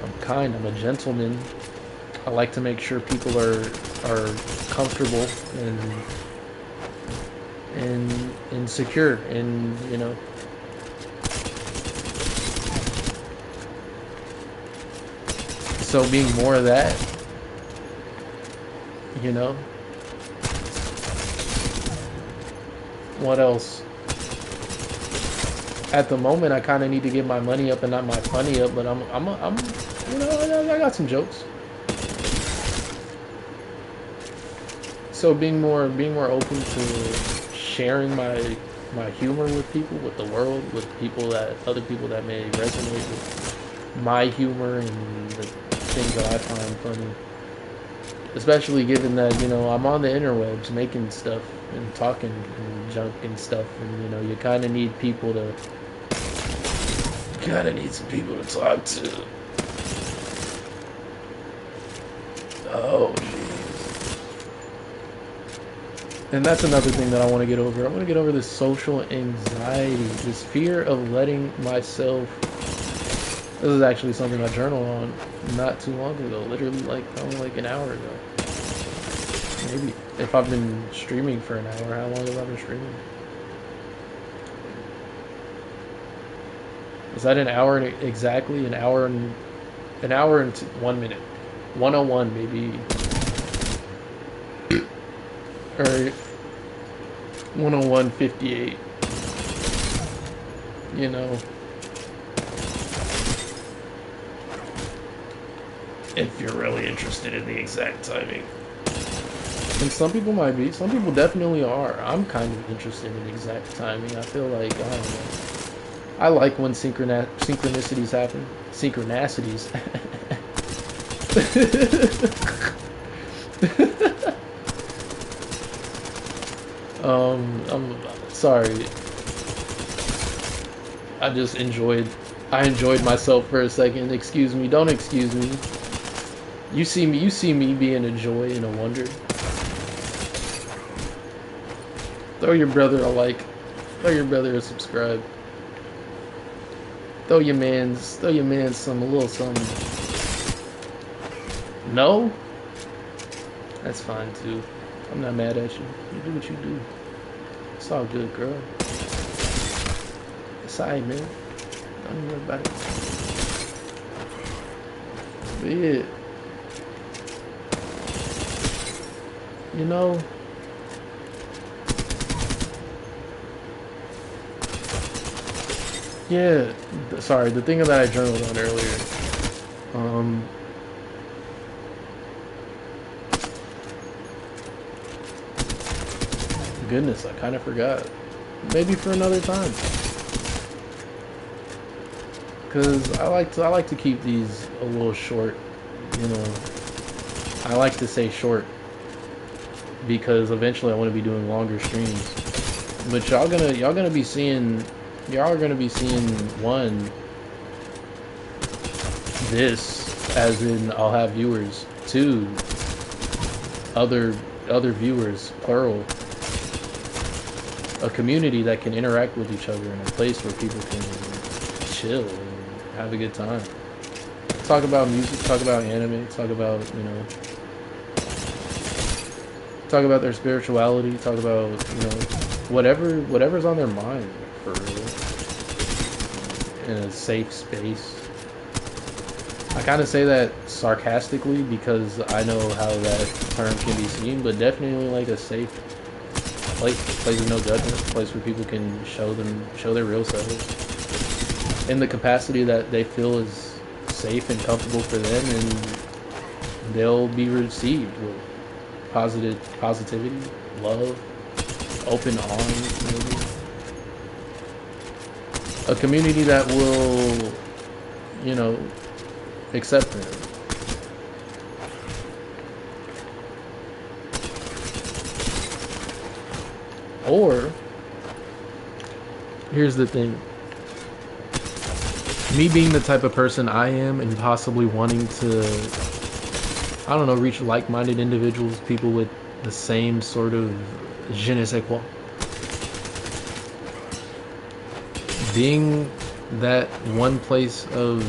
I'm kind, I'm a gentleman. I like to make sure people are comfortable and secure, and you know, so being more of that, you know. What else? At the moment, I kind of need to get my money up and not my funny up, but I'm you know, I got some jokes. So being more open to sharing my humor with people, with the world, with other people that may resonate with my humor and the things that I find funny. Especially given that, you know, I'm on the interwebs making stuff and talking and junk and stuff, and you know, you kind of need some people to talk to. Oh, and that's another thing that I want to get over. I want to get over this social anxiety, this fear of letting myself. This is actually something I journaled on not too long ago, literally probably like an hour ago. Maybe. If I've been streaming for an hour, how long have I been streaming? Was that an hour and exactly? An hour and 1 minute. 101 maybe. Or 101:58. You know. If you're really interested in the exact timing. And some people might be. Some people definitely are. I'm kind of interested in exact timing. I feel like, I don't know. I like when synchronicities happen. Synchronicities. I'm sorry. I enjoyed myself for a second. Excuse me. Don't excuse me. You see me being a joy and a wonder. Throw your brother a like. Throw your brother a subscribe. Throw your man's some a little something. No? That's fine too. I'm not mad at you. You do what you do. It's all good, girl. It's alright, man. Don't worry about it. But yeah. You know, yeah, sorry, the thing that I journaled on earlier, goodness, I kind of forgot. Maybe for another time. Cause I like to keep these a little short, you know. I like to say short because eventually I want to be doing longer streams. But y'all gonna be seeing one, this, as in I'll have viewers. Two, other viewers, plural. A community that can interact with each other in a place where people can chill and have a good time. Talk about music, talk about anime, talk about, you know, talk about their spirituality, talk about, you know, whatever's on their mind, for real. In a safe space. I kind of say that sarcastically because I know how that term can be seen, but definitely like a safe place with no judgment, a place where people can show their real selves in the capacity that they feel is safe and comfortable for them, and they'll be received with positivity, love, open arms, maybe. A community that will, you know, accept them. Or, here's the thing. Me being the type of person I am and possibly wanting to, I don't know, reach like-minded individuals, people with the same sort of je ne sais quoi. Being that one place of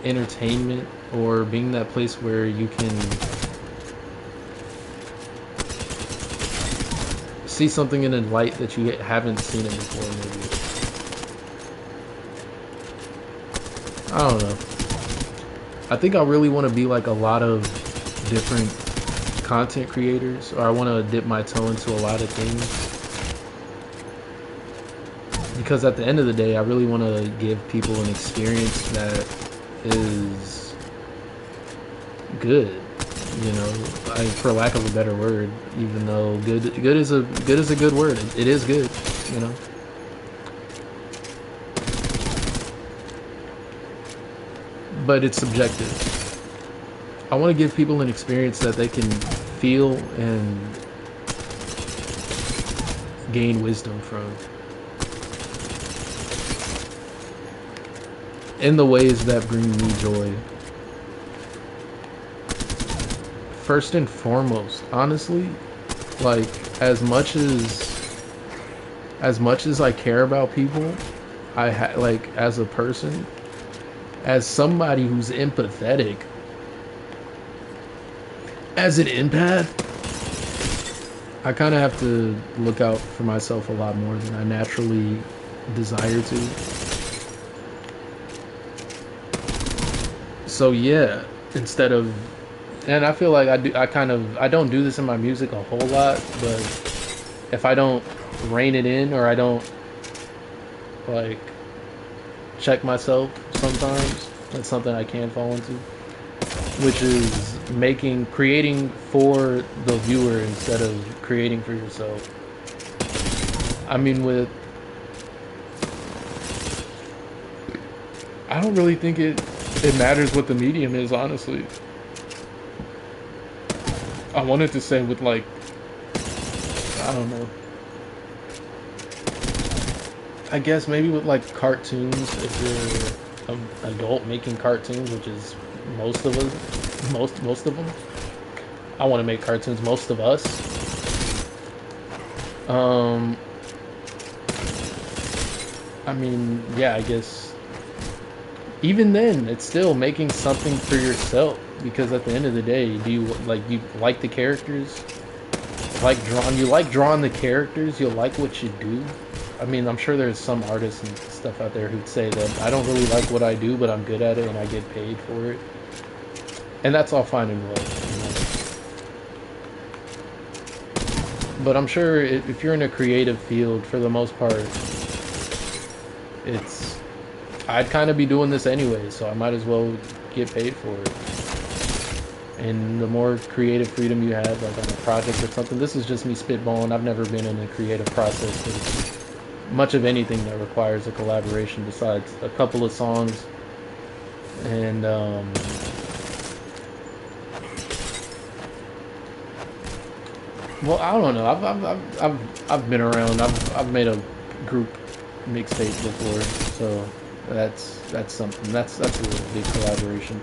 entertainment, or being that place where you can see something in a light that you haven't seen it before, maybe. I don't know. I think I really want to be like a lot of different content creators, or I want to dip my toe into a lot of things. Because at the end of the day, I really want to give people an experience that is good, you know, for lack of a better word. Even though good is a good word, it is good, you know. But it's subjective. I want to give people an experience that they can feel and gain wisdom from, in the ways that bring me joy. First and foremost, honestly, like as much as I care about people, like as a person, as somebody who's empathetic, as an empath, I kind of have to look out for myself a lot more than I naturally desire to. So yeah, instead of, and I feel like I don't do this in my music a whole lot, but if I don't rein it in, or I don't like check myself sometimes, that's something I can fall into, which is creating for the viewer instead of creating for yourself. I mean, I don't really think it matters what the medium is, honestly. I wanted to say with like, I don't know, I guess maybe with like cartoons, if you're an adult making cartoons, which is most of us, most of them. I want to make cartoons, most of us. I mean, yeah, I guess even then, it's still making something for yourself, because at the end of the day, you like the characters? You like drawing the characters? You like what you do? I mean, I'm sure there's some artists and stuff out there who'd say that I don't really like what I do, but I'm good at it and I get paid for it. And that's all fine and well, you know? But I'm sure if you're in a creative field, for the most part, I'd kind of be doing this anyway, so I might as well get paid for it. And the more creative freedom you have, like on a project or something, this is just me spitballing. I've never been in a creative process with much of anything that requires a collaboration besides a couple of songs. And well, I don't know. I've been around. I've made a group mixtape before, so that's something. That's a really big collaboration.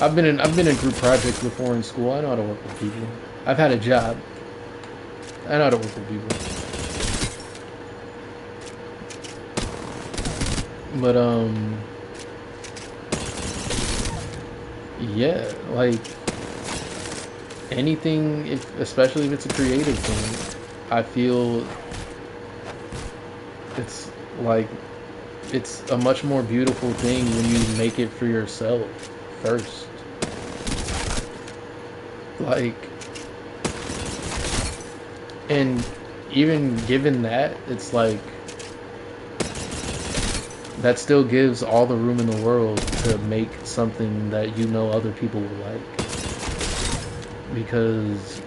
I've been in group projects before in school. I know how to work with people. I've had a job. I know how to work with people. But yeah, like anything, especially if it's a creative thing, I feel it's like it's a much more beautiful thing when you make it for yourself first. Like, and even given that, it's like that still gives all the room in the world to make something that you know other people will like. Because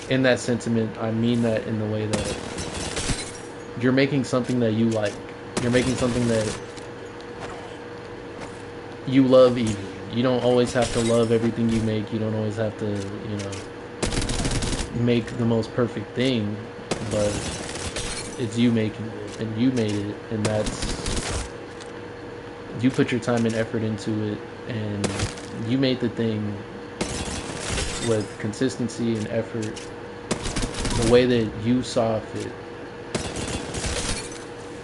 in that sentiment, I mean that in the way that you're making something that you like. You're making something that you love even. You don't always have to love everything you make. You don't always have to, you know, make the most perfect thing. but it's you making it, and you made it, and that's, you put your time and effort into it, and you made the thing with consistency and effort, the way that you saw fit,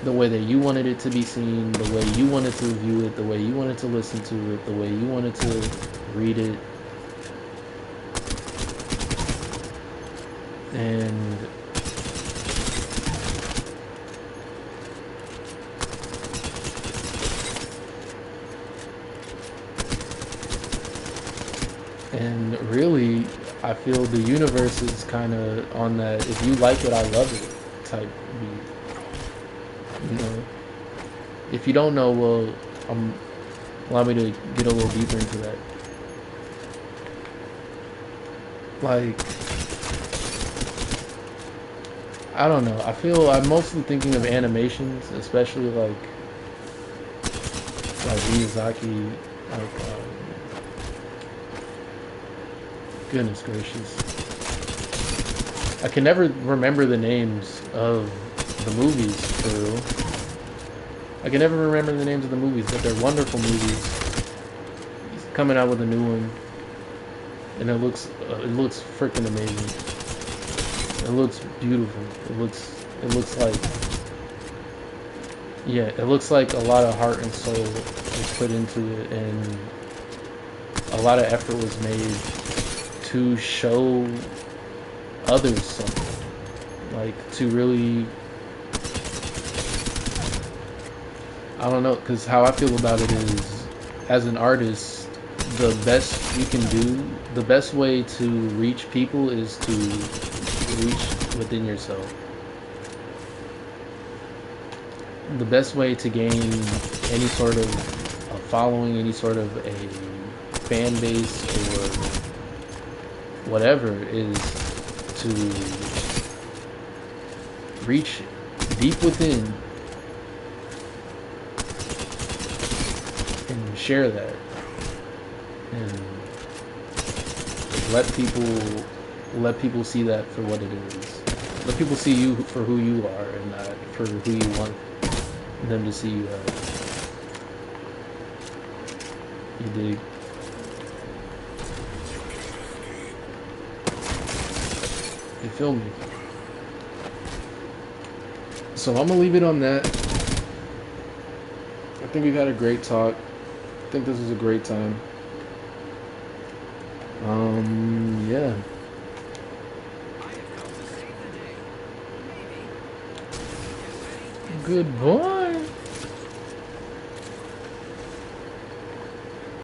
the way that you wanted it to be seen, the way you wanted to view it, the way you wanted to listen to it, the way you wanted to read it. And really, I feel the universe is kind of on that if you like it, I love it type beat. You know, if you don't know, well, allow me to get a little deeper into that. Like, I don't know. I feel I'm mostly thinking of animations, especially like Miyazaki, like goodness gracious. I can never remember the names of the movies, for real. I can never remember the names of the movies, but they're wonderful movies. He's coming out with a new one, and it looks freaking amazing. It looks beautiful. It looks like, yeah, it looks like a lot of heart and soul was put into it, and a lot of effort was made to show others something, like to really, I don't know, because how I feel about it is, as an artist, the best you can do, the best way to reach people is to reach within yourself. The best way to gain any sort of a following, any sort of a fan base or whatever, is to reach deep within and share that, and let people see that for what it is. Let people see you for who you are, and not for who you want them to see you as. You dig? You feel me? So I'm gonna leave it on that. I think we've had a great talk. I think this was a great time. Yeah. Goodbye.